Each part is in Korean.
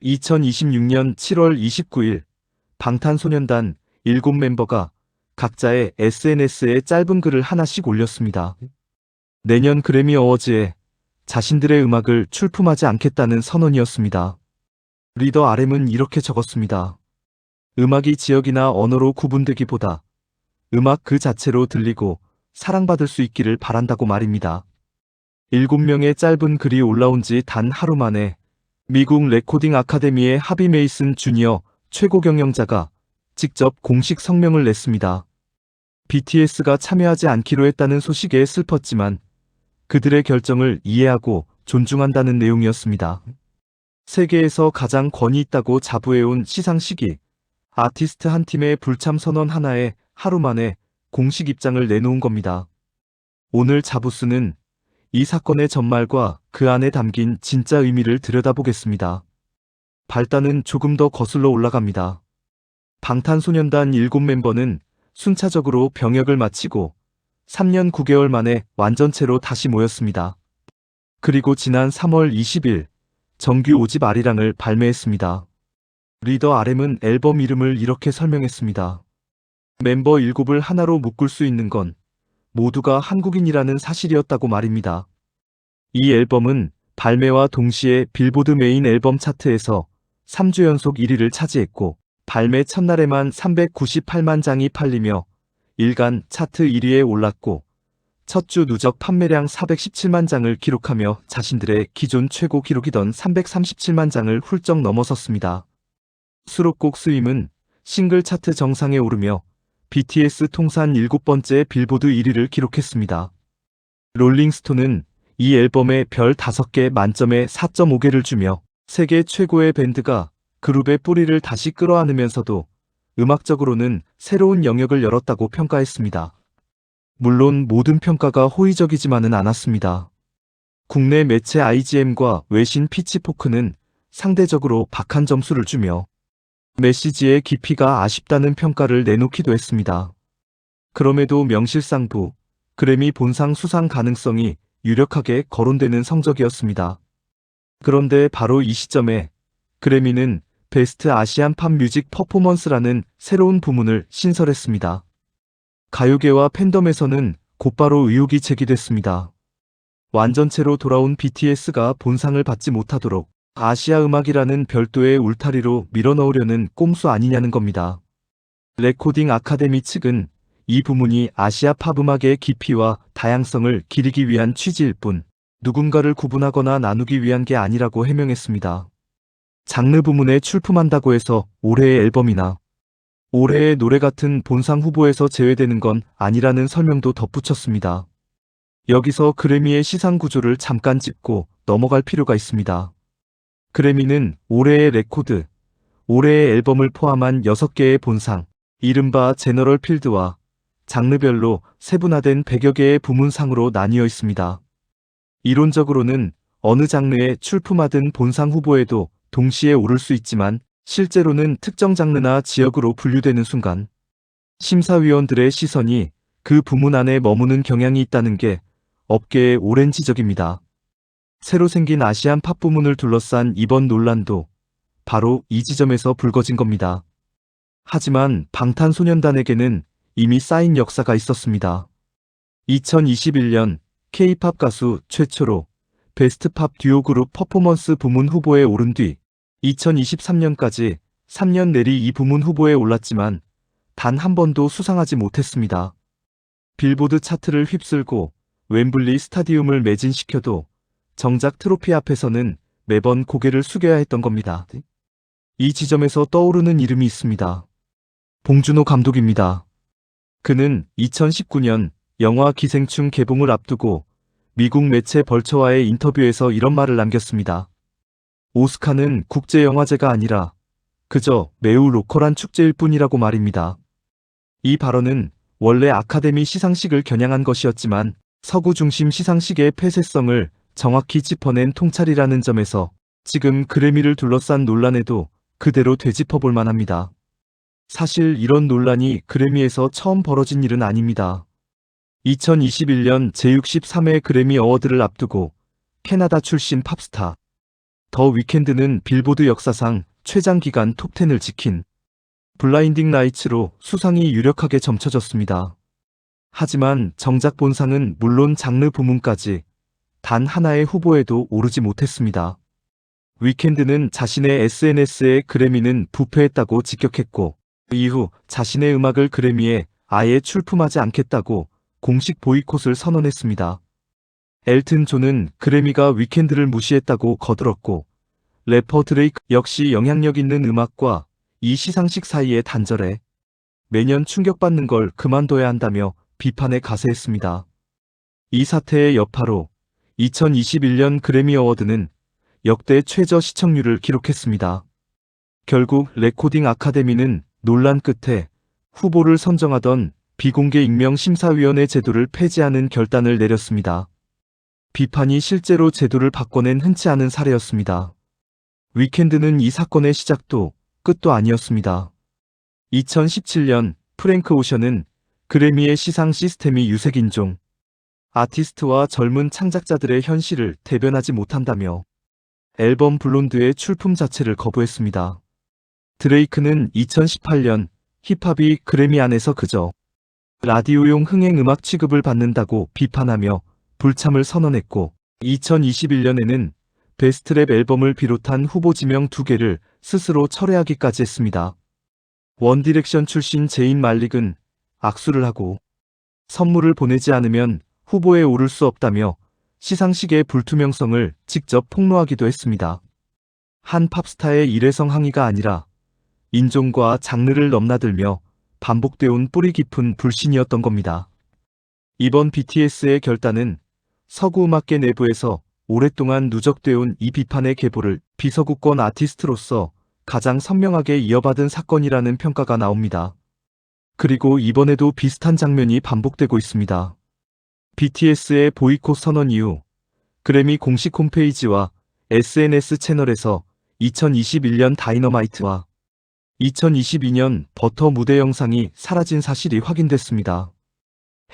2026년 7월 29일 방탄소년단 7멤버가 각자의 SNS에 짧은 글을 하나씩 올렸습니다. 내년 그래미 어워즈에 자신들의 음악을 출품하지 않겠다는 선언이었습니다. 리더 RM은 이렇게 적었습니다. 음악이 지역이나 언어로 구분되기보다 음악 그 자체로 들리고 사랑받을 수 있기를 바란다고 말입니다. 7명의 짧은 글이 올라온 지 단 하루 만에 미국 레코딩 아카데미의 하비 메이슨 주니어 최고 경영자가 직접 공식 성명을 냈습니다. BTS가 참여하지 않기로 했다는 소식에 슬펐지만 그들의 결정을 이해하고 존중한다는 내용이었습니다. 세계에서 가장 권위 있다고 자부해온 시상식이 아티스트 한 팀의 불참 선언 하나에 하루 만에 공식 입장을 내놓은 겁니다. 오늘 자부스는 이 사건의 전말과 그 안에 담긴 진짜 의미를 들여다보겠습니다. 발단은 조금 더 거슬러 올라갑니다. 방탄소년단 7멤버는 순차적으로 병역을 마치고 3년 9개월 만에 완전체로 다시 모였습니다. 그리고 지난 3월 20일 정규 5집 아리랑을 발매했습니다. 리더 RM은 앨범 이름을 이렇게 설명했습니다. 멤버 7을 하나로 묶을 수 있는 건 모두가 한국인이라는 사실이었다고 말입니다. 이 앨범은 발매와 동시에 빌보드 메인 앨범 차트에서 3주 연속 1위를 차지했고 발매 첫날에만 398만 장이 팔리며 일간 차트 1위에 올랐고 첫 주 누적 판매량 417만 장을 기록하며 자신들의 기존 최고 기록이던 337만 장을 훌쩍 넘어섰습니다. 수록곡 수임은 싱글 차트 정상에 오르며 BTS 통산 7번째 빌보드 1위를 기록했습니다. 롤링스톤은 이 앨범에 별 5개 만점에 4.5개를 주며 세계 최고의 밴드가 그룹의 뿌리를 다시 끌어안으면서도 음악적으로는 새로운 영역을 열었다고 평가했습니다. 물론 모든 평가가 호의적이지만은 않았습니다. 국내 매체 IGM과 외신 피치포크는 상대적으로 박한 점수를 주며 메시지의 깊이가 아쉽다는 평가를 내놓기도 했습니다. 그럼에도 명실상부 그래미 본상 수상 가능성이 유력하게 거론되는 성적이었습니다. 그런데 바로 이 시점에 그래미는 베스트 아시안 팝 뮤직 퍼포먼스라는 새로운 부문을 신설했습니다. 가요계와 팬덤에서는 곧바로 의혹이 제기됐습니다. 완전체로 돌아온 BTS가 본상을 받지 못하도록 아시아 음악이라는 별도의 울타리로 밀어넣으려는 꼼수 아니냐는 겁니다. 레코딩 아카데미 측은 이 부문이 아시아 팝 음악의 깊이와 다양성을 기리기 위한 취지일 뿐 누군가를 구분하거나 나누기 위한 게 아니라고 해명했습니다. 장르 부문에 출품한다고 해서 올해의 앨범이나 올해의 노래 같은 본상 후보에서 제외되는 건 아니라는 설명도 덧붙였습니다. 여기서 그래미의 시상 구조를 잠깐 짚고 넘어갈 필요가 있습니다. 그래미는 올해의 레코드, 올해의 앨범을 포함한 6개의 본상, 이른바 제너럴 필드와 장르별로 세분화된 100여 개의 부문상으로 나뉘어 있습니다. 이론적으로는 어느 장르에 출품하든 본상 후보에도 동시에 오를 수 있지만 실제로는 특정 장르나 지역으로 분류되는 순간 심사위원들의 시선이 그 부문 안에 머무는 경향이 있다는 게 업계의 오랜 지적입니다. 새로 생긴 아시안 팝 부문을 둘러싼 이번 논란도 바로 이 지점에서 불거진 겁니다. 하지만 방탄소년단에게는 이미 쌓인 역사가 있었습니다. 2021년 K-팝 가수 최초로 베스트 팝 듀오 그룹 퍼포먼스 부문 후보에 오른 뒤 2023년까지 3년 내리 이 부문 후보에 올랐지만 단 한 번도 수상하지 못했습니다. 빌보드 차트를 휩쓸고 웸블리 스타디움을 매진시켜도 정작 트로피 앞에서는 매번 고개를 숙여야 했던 겁니다. 이 지점에서 떠오르는 이름이 있습니다. 봉준호 감독입니다. 그는 2019년 영화 기생충 개봉을 앞두고 미국 매체 벌처와의 인터뷰에서 이런 말을 남겼습니다. 오스카는 국제영화제가 아니라 그저 매우 로컬한 축제일 뿐이라고 말입니다. 이 발언은 원래 아카데미 시상식을 겨냥한 것이었지만 서구 중심 시상식의 폐쇄성을 정확히 짚어낸 통찰이라는 점에서 지금 그래미를 둘러싼 논란에도 그대로 되짚어볼 만합니다. 사실 이런 논란이 그래미에서 처음 벌어진 일은 아닙니다. 2021년 제63회 그래미 어워드를 앞두고 캐나다 출신 팝스타 더 위켄드는 빌보드 역사상 최장기간 톱10을 지킨 블라인딩 라이츠로 수상이 유력하게 점쳐졌습니다. 하지만 정작 본상은 물론 장르 부문까지 단 하나의 후보에도 오르지 못했습니다. 위켄드는 자신의 SNS에 그래미는 부패했다고 직격했고, 그 이후 자신의 음악을 그래미에 아예 출품하지 않겠다고 공식 보이콧을 선언했습니다. 엘튼 존은 그래미가 위켄드를 무시했다고 거들었고, 래퍼 드레이크 역시 영향력 있는 음악과 이 시상식 사이에 단절해 매년 충격받는 걸 그만둬야 한다며 비판에 가세했습니다. 이 사태의 여파로 2021년 그래미 어워드는 역대 최저 시청률을 기록했습니다. 결국 레코딩 아카데미는 논란 끝에 후보를 선정하던 비공개 익명 심사위원회 제도를 폐지하는 결단을 내렸습니다. 비판이 실제로 제도를 바꿔낸 흔치 않은 사례였습니다. 위켄드는 이 사건의 시작도 끝도 아니었습니다. 2017년 프랭크 오션은 그래미의 시상 시스템이 유색인종, 아티스트와 젊은 창작자들의 현실을 대변하지 못한다며 앨범 블론드의 출품 자체를 거부했습니다. 드레이크는 2018년 힙합이 그래미 안에서 그저 라디오용 흥행 음악 취급을 받는다고 비판하며 불참을 선언했고, 2021년에는 베스트랩 앨범을 비롯한 후보 지명 2개를 스스로 철회하기까지 했습니다. 원디렉션 출신 제인 말릭은 악수를 하고 선물을 보내지 않으면 후보에 오를 수 없다며 시상식의 불투명성을 직접 폭로하기도 했습니다. 한 팝스타의 일회성 항의가 아니라 인종과 장르를 넘나들며 반복되어 온 뿌리 깊은 불신이었던 겁니다. 이번 BTS의 결단은 서구 음악계 내부에서 오랫동안 누적되어 온 이 비판의 계보를 비서구권 아티스트로서 가장 선명하게 이어받은 사건이라는 평가가 나옵니다. 그리고 이번에도 비슷한 장면이 반복되고 있습니다. BTS의 보이콧 선언 이후 그래미 공식 홈페이지와 SNS 채널에서 2021년 다이너마이트와 2022년 버터 무대 영상이 사라진 사실이 확인됐습니다.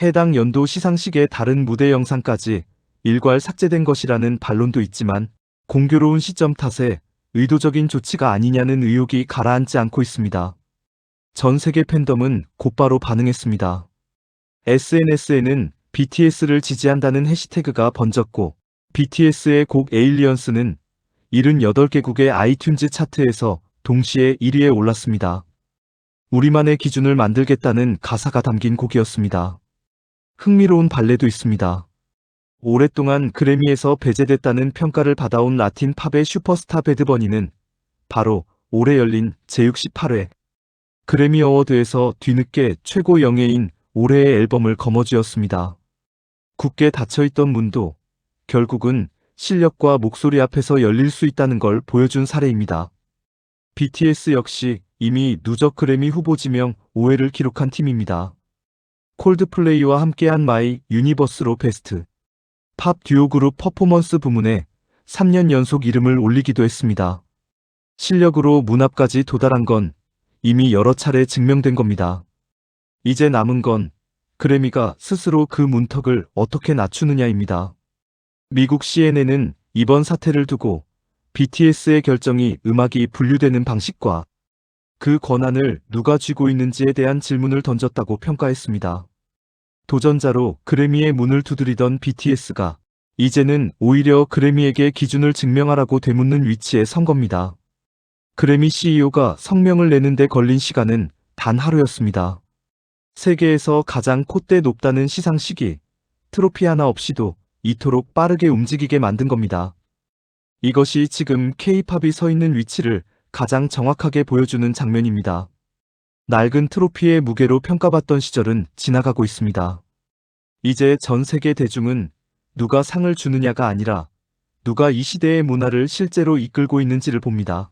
해당 연도 시상식의 다른 무대 영상까지 일괄 삭제된 것이라는 반론도 있지만 공교로운 시점 탓에 의도적인 조치가 아니냐는 의혹이 가라앉지 않고 있습니다. 전 세계 팬덤은 곧바로 반응했습니다. SNS에는 BTS를 지지한다는 해시태그가 번졌고, BTS의 곡 에일리언스는 78개국의 아이튠즈 차트에서 동시에 1위에 올랐습니다. 우리만의 기준을 만들겠다는 가사가 담긴 곡이었습니다. 흥미로운 발레도 있습니다. 오랫동안 그래미에서 배제됐다는 평가를 받아온 라틴 팝의 슈퍼스타 배드버니는 바로 올해 열린 제68회 그래미 어워드에서 뒤늦게 최고 영예인 올해의 앨범을 거머쥐었습니다. 굳게 닫혀있던 문도 결국은 실력과 목소리 앞에서 열릴 수 있다는 걸 보여준 사례입니다. BTS 역시 이미 누적 그래미 후보 지명 5회를 기록한 팀입니다. 콜드플레이와 함께한 마이 유니버스로 베스트 팝 듀오 그룹 퍼포먼스 부문에 3년 연속 이름을 올리기도 했습니다. 실력으로 문 앞까지 도달한 건 이미 여러 차례 증명된 겁니다. 이제 남은 건 그래미가 스스로 그 문턱을 어떻게 낮추느냐입니다. 미국 CNN은 이번 사태를 두고 BTS의 결정이 음악이 분류되는 방식과 그 권한을 누가 쥐고 있는지에 대한 질문을 던졌다고 평가했습니다. 도전자로 그래미의 문을 두드리던 BTS가 이제는 오히려 그래미에게 기준을 증명하라고 되묻는 위치에 선 겁니다. 그래미 CEO가 성명을 내는 데 걸린 시간은 단 하루였습니다. 세계에서 가장 콧대 높다는 시상식이 트로피 하나 없이도 이토록 빠르게 움직이게 만든 겁니다. 이것이 지금 K-팝이 서 있는 위치를 가장 정확하게 보여주는 장면입니다. 낡은 트로피의 무게로 평가받던 시절은 지나가고 있습니다. 이제 전 세계 대중은 누가 상을 주느냐가 아니라 누가 이 시대의 문화를 실제로 이끌고 있는지를 봅니다.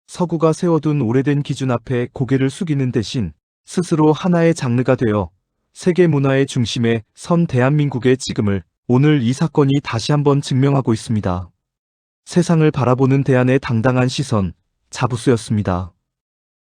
서구가 세워둔 오래된 기준 앞에 고개를 숙이는 대신 스스로 하나의 장르가 되어 세계 문화의 중심에 선 대한민국의 지금을 오늘 이 사건이 다시 한번 증명하고 있습니다. 세상을 바라보는 대안의 당당한 시선, 자부수였습니다.